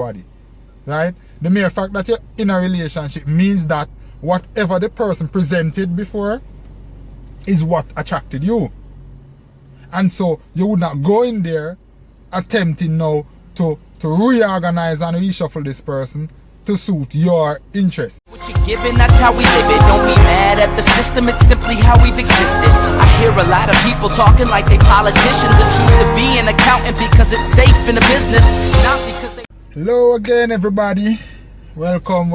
body, right? The mere fact that you're in a relationship means that whatever the person presented before is what attracted you. And so you would not go in there attempting now to reorganize and reshuffle this person to suit your interests. What you're given, that's how we live it. Don't be mad at the system, it's simply how we've existed. I hear a lot of people talking like they politicians and choose to be an accountant because it's safe in the business, not because they... Hello again, everybody. Welcome.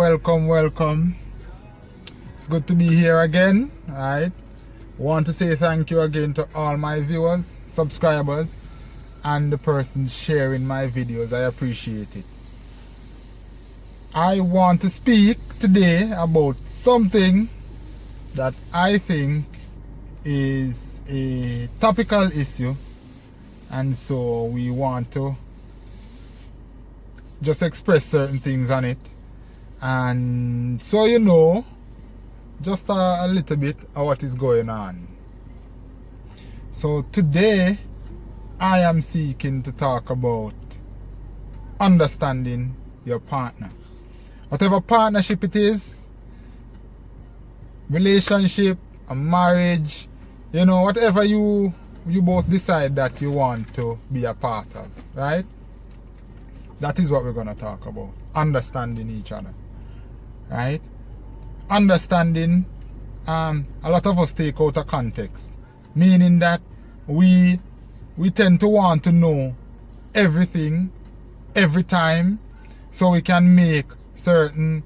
It's good to be here again. Alright. Want to say thank you again to all my viewers, subscribers, and the persons sharing my videos. I appreciate it. I want to speak today about something that I think is a topical issue, and so we want to just express certain things on it, and so you know just a little bit of what is going on. So today I am seeking to talk about understanding your partner. Whatever partnership it is, relationship, a marriage, you know, whatever you both decide that you want to be a part of, right? That is what we're going to talk about. Understanding each other, right? Understanding, a lot of us take out of context, meaning that we tend to want to know everything every time so we can make certain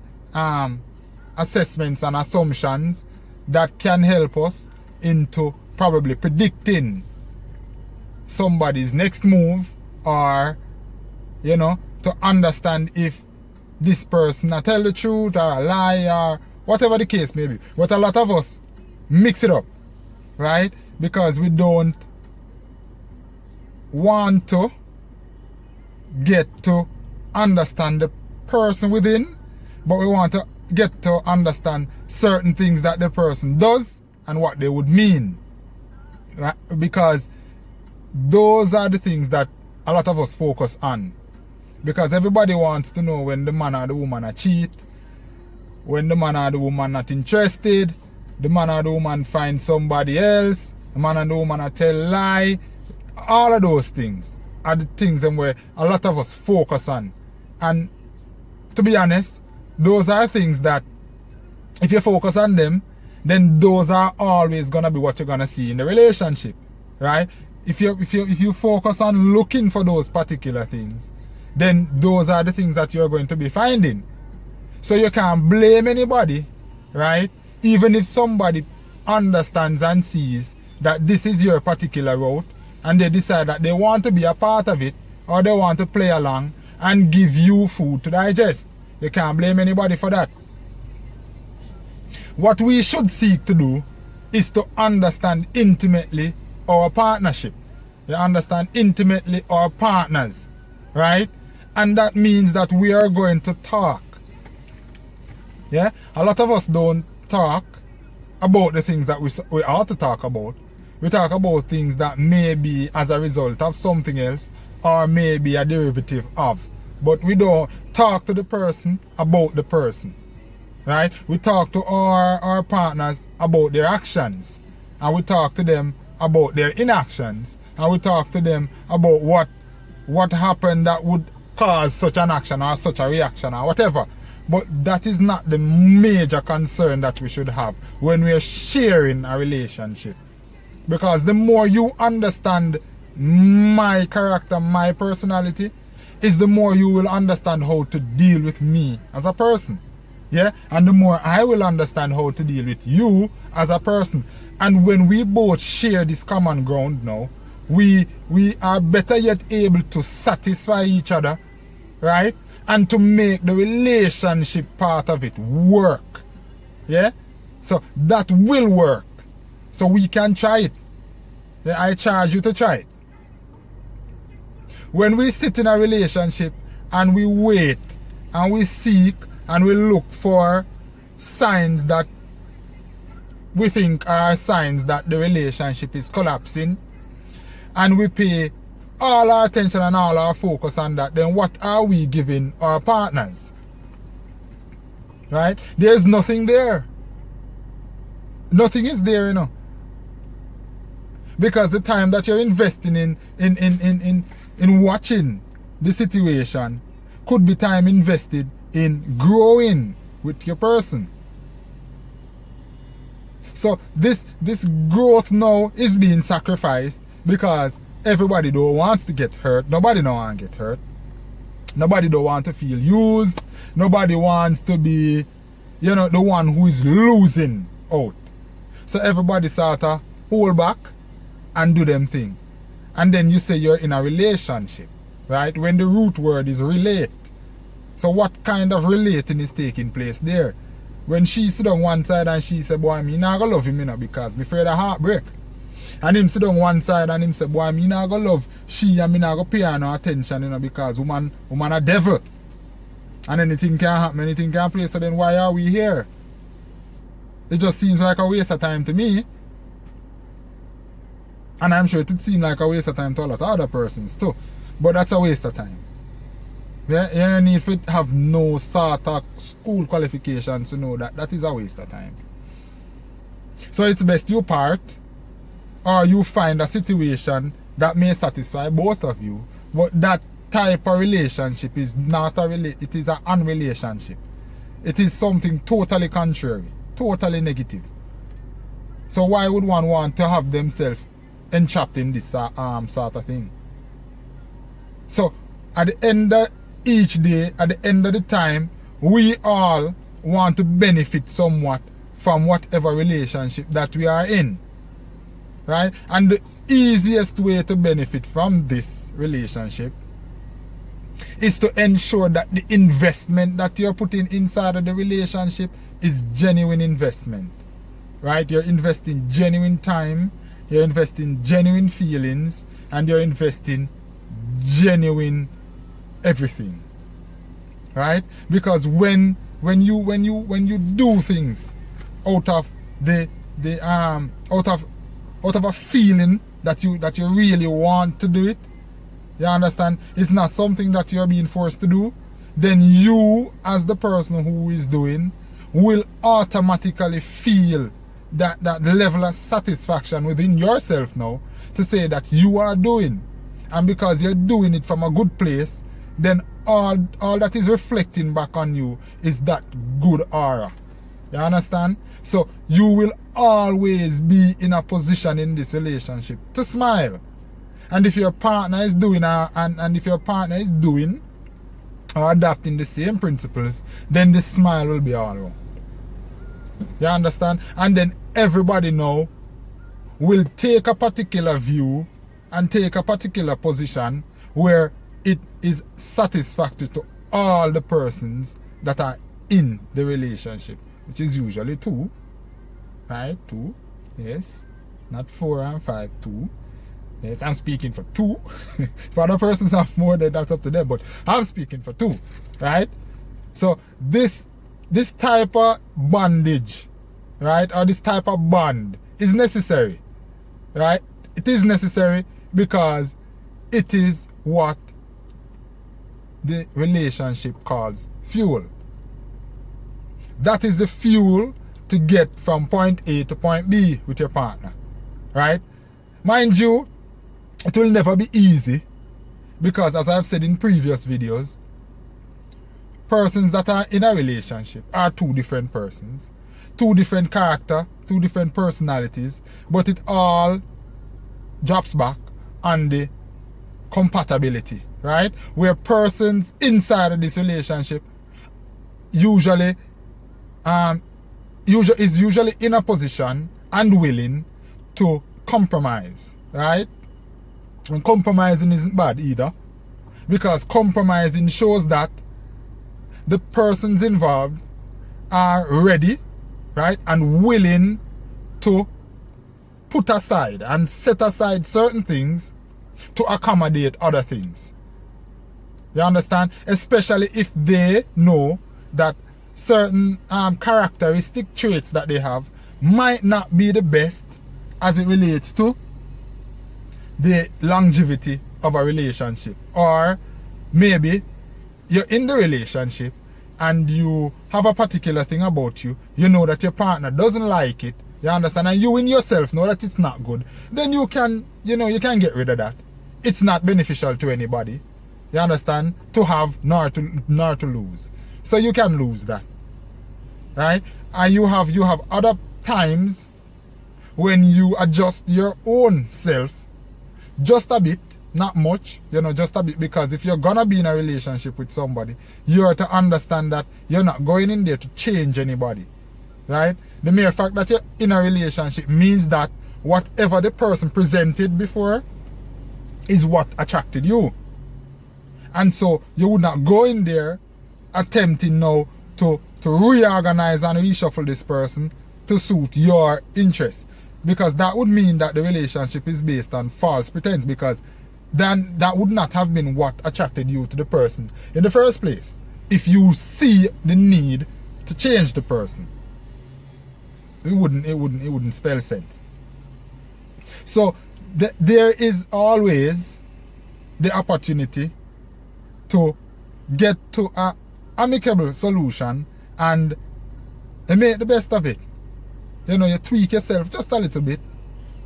assessments and assumptions that can help us into probably predicting somebody's next move, or you know, to understand if this person a tell the truth or a lie or whatever the case may be. But a lot of us mix it up, right? Because we don't want to get to understand the person within, but we want to get to understand certain things that the person does and what they would mean, right? Because those are the things that a lot of us focus on, because everybody wants to know when the man or the woman are cheat, when the man or the woman not interested, the man or the woman find somebody else, the man and the woman are tell lie. All of those things are the things where a lot of us focus on. And to be honest, those are things that if you focus on them, then those are always gonna be what you're gonna see in the relationship, right? If you focus on looking for those particular things, then those are the things that you're going to be finding. So you can't blame anybody, right? Even if somebody understands and sees that this is your particular route and they decide that they want to be a part of it, or they want to play along and give you food to digest. You can't blame anybody for that. What we should seek to do is to understand intimately our partnership. You understand intimately our partners, right? And that means that we are going to talk. Yeah? A lot of us don't talk about the things that we ought to talk about. We talk about things that may be as a result of something else, or may be a derivative of. But we don't talk to the person about the person, right? We talk to our partners about their actions, and we talk to them about their inactions, and we talk to them about what happened that would cause such an action or such a reaction or whatever. But that is not the major concern that we should have when we are sharing a relationship. Because the more you understand my character, my personality, is the more you will understand how to deal with me as a person. Yeah? And the more I will understand how to deal with you as a person. And when we both share this common ground now, we are better yet able to satisfy each other, right? And to make the relationship part of it work. Yeah? So that will work. So we can try it. Yeah, I charge you to try it. When we sit in a relationship and we wait and we seek and we look for signs that we think are signs that the relationship is collapsing, and we pay all our attention and all our focus on that, then what are we giving our partners? Right? There's nothing there. Nothing is there, you know. Because the time that you're investing in watching the situation could be time invested in growing with your person. So this growth now is being sacrificed because everybody don't wants to get hurt. Nobody don't want to get hurt. Nobody don't want to feel used. Nobody wants to be, you know, the one who is losing out. So everybody sort of hold back and do them thing. And then you say you're in a relationship, right? When the root word is relate. So what kind of relating is taking place there? When she sit on one side and she say, boy, me not gonna love him, you know, because me afraid of heartbreak. And him sit on one side and him say, boy, me not gonna love she and me not gonna pay her no attention, you know, because woman a devil. And anything can happen, anything can play, so then why are we here? It just seems like a waste of time to me. And I'm sure it would seem like a waste of time to a lot of other persons too. But that's a waste of time. Yeah, you need to have no sort of school qualifications to know that that is a waste of time. So it's best you part, or you find a situation that may satisfy both of you. But that type of relationship is not a it is an unrelationship. It is something totally contrary, totally negative. So why would one want to have themselves entrapped in this sort of thing? So at the end of each day, at the end of the time, we all want to benefit somewhat from whatever relationship that we are in, right? And the easiest way to benefit from this relationship is to ensure that the investment that you're putting inside of the relationship is genuine investment, right? You're investing genuine time, you're investing genuine feelings, and you're investing genuine everything, right? Because when you do things out of out of a feeling that you really want to do it, you understand, it's not something that you're being forced to do, then you as the person who is doing will automatically feel that level of satisfaction within yourself now to say that you are doing. And because you're doing it from a good place, then all that is reflecting back on you is that good aura. You understand? So you will always be in a position in this relationship to smile. And if your partner is doing and if your partner is doing or adapting the same principles, then the smile will be all around. You understand? And then everybody now will take a particular view and take a particular position where it is satisfactory to all the persons that are in the relationship, which is usually 2, right? 2, yes, not 4 and 5, 2. Yes, I'm speaking for 2. If other persons have more, then that's up to them, but I'm speaking for 2, right? So this type of bondage, right, or this type of bond is necessary, right? It is necessary because it is what the relationship calls fuel. That is the fuel to get from point A to point B with your partner, right? Mind you, it will never be easy because, as I've said in previous videos, persons that are in a relationship are 2 different persons, 2 different character, 2 different personalities, but it all drops back on the compatibility, right? Where persons inside of this relationship usually is usually in a position and willing to compromise, right? And compromising isn't bad either, because compromising shows that the persons involved are ready, right, and willing to put aside and set aside certain things to accommodate other things. You understand? Especially if they know that certain characteristic traits that they have might not be the best as it relates to the longevity of a relationship. Or maybe you're in the relationship and you have a particular thing about you. You know that your partner doesn't like it. You understand? And you in yourself know that it's not good. Then you can, you can get rid of that. It's not beneficial to anybody. You understand? To have nor to lose. So you can lose that. Right? And you have other times when you adjust your own self just a bit, not much, just a bit, because if you're gonna be in a relationship with somebody, you have to understand that you're not going in there to change anybody. Right? The mere fact that you're in a relationship means that whatever the person presented before is what attracted you. And so you would not go in there attempting now to reorganize and reshuffle this person to suit your interests. Because that would mean that the relationship is based on false pretense, because then that would not have been what attracted you to the person in the first place. If you see the need to change the person, it wouldn't spell sense. So there is always the opportunity to get to an amicable solution and make the best of it. You tweak yourself just a little bit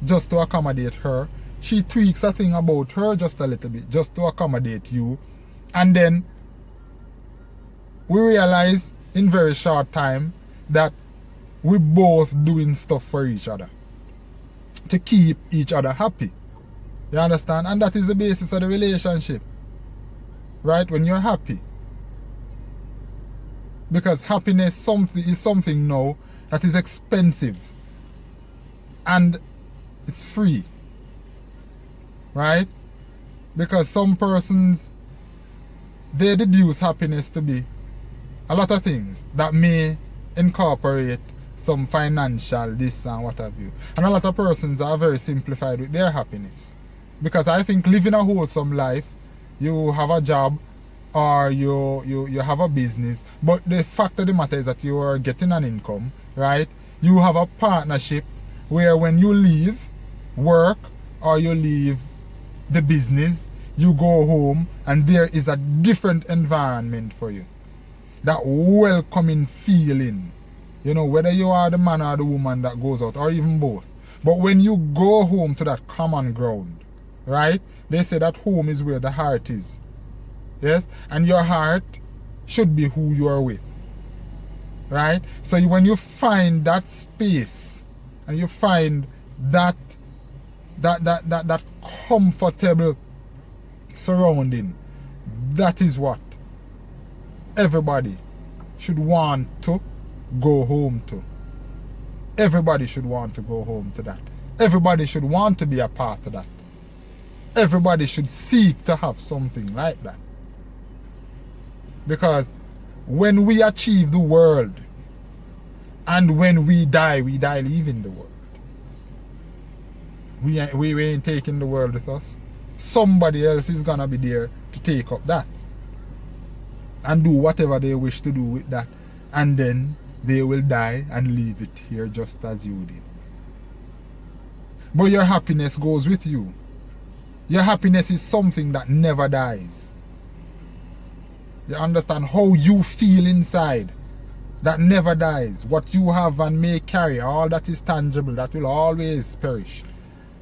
just to accommodate her. She tweaks a thing about her just a little bit just to accommodate you. And then we realize in very short time that we're both doing stuff for each other to keep each other happy. You understand? And that is the basis of the relationship. Right? When you're happy. Because happiness is something now that is expensive. And it's free. Right? Because some persons, they deduce happiness to be a lot of things that may incorporate some financial this and what have you. And a lot of persons are very simplified with their happiness. Because I think living a wholesome life, you have a job or you have a business, but the fact of the matter is that you are getting an income, right? You have a partnership where when you leave work or you leave the business, you go home and there is a different environment for you. That welcoming feeling, whether you are the man or the woman that goes out or even both. But when you go home to that common ground, right? They say that home is where the heart is. Yes? And your heart should be who you are with. Right? So when you find that space and you find that comfortable surrounding, that is what everybody should want to go home to. Everybody should want to go home to that. Everybody should want to be a part of that. Everybody should seek to have something like that. Because when we achieve the world and when we die leaving the world. We ain't taking the world with us. Somebody else is gonna be there to take up that and do whatever they wish to do with that, and then they will die and leave it here just as you did. But your happiness goes with you. Your happiness is something that never dies. You understand? How you feel inside, that never dies. What you have and may carry, all that is tangible, that will always perish.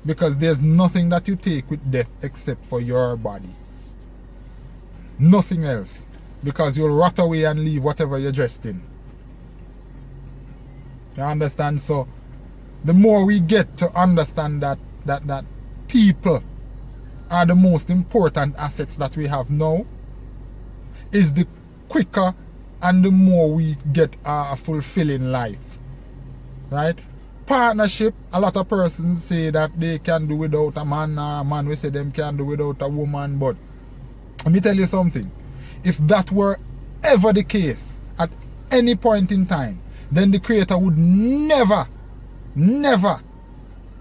Because there's nothing that you take with death except for your body. Nothing else. Because you'll rot away and leave whatever you're dressed in. You understand? So the more we get to understand that people are the most important assets that we have now, is the quicker and the more we get a fulfilling life. Right? Partnership, a lot of persons say that they can do without a man, or a man we say them can do without a woman, but let me tell you something. If that were ever the case at any point in time, then the Creator would never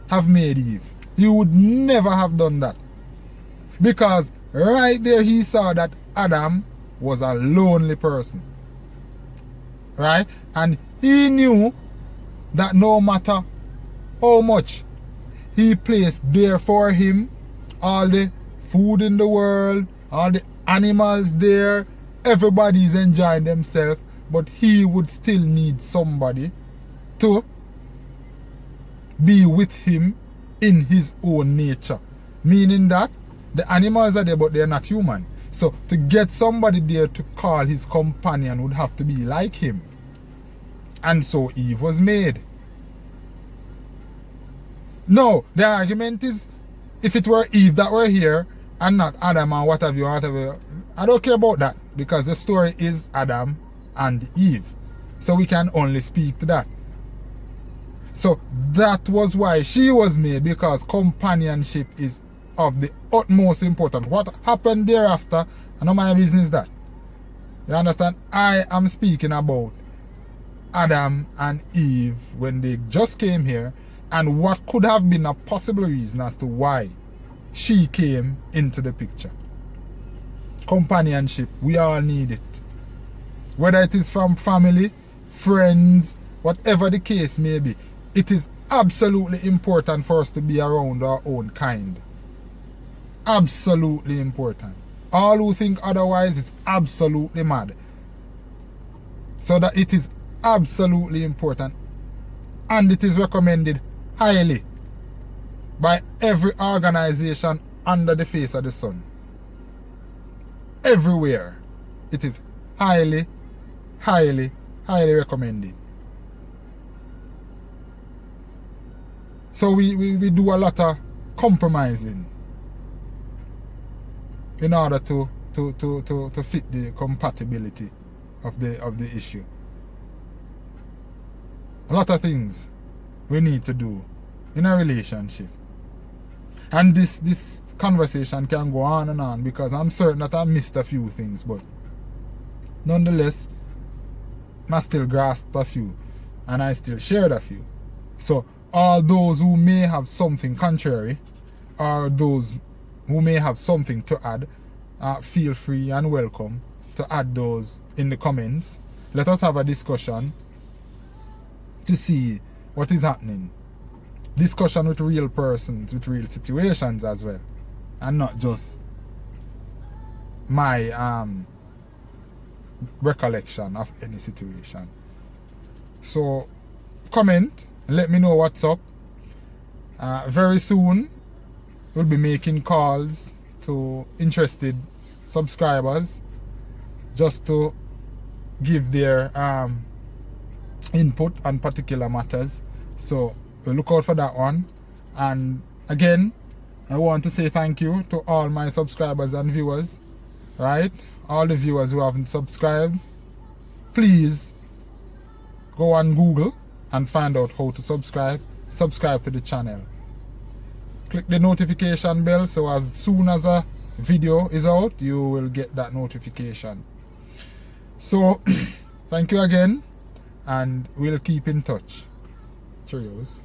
have made Eve. He would never have done that. Because right there he saw that Adam was a lonely person. Right? And he knew that no matter how much he placed there for him all the food in the world, all the animals there, everybody's enjoying themselves, but he would still need somebody to be with him in his own nature. Meaning that the animals are there, but they're not human. So to get somebody there to call his companion would have to be like him. And so Eve was made. No, the argument is, if it were Eve that were here and not Adam and whatever, I don't care about that, because the story is Adam and Eve. So we can only speak to that. So that was why she was made, because companionship is of the utmost importance. What happened thereafter, I know my business that. You understand? I am speaking about Adam and Eve when they just came here, and what could have been a possible reason as to why she came into the picture. Companionship, we all need it. Whether it is from family, friends, whatever the case may be, it is absolutely important for us to be around our own kind. Absolutely important. All who think otherwise is absolutely mad. So that it is absolutely important, and it is recommended highly by every organization under the face of the sun. Everywhere it is highly, highly, highly recommended. So we do a lot of compromising in order to fit the compatibility of the issue. A lot of things we need to do in a relationship. And this conversation can go on and on, because I'm certain that I missed a few things, but nonetheless, I still grasped a few, and I still shared a few. So all those who may have something contrary, or those who may have something to add, feel free and welcome to add those in the comments. Let us have a discussion to see what is happening. Discussion with real persons, with real situations as well, and not just my recollection of any situation. So comment, let me know what's up. Very soon we'll be making calls to interested subscribers just to give their input on particular matters. So we'll look out for that one. And again, I want to say thank you to all my subscribers and viewers, right? All the viewers who haven't subscribed, please go on Google and find out how to subscribe to the channel. Click the notification bell, so as soon as a video is out, you will get that notification. So thank you again, and we'll keep in touch. Cheerios.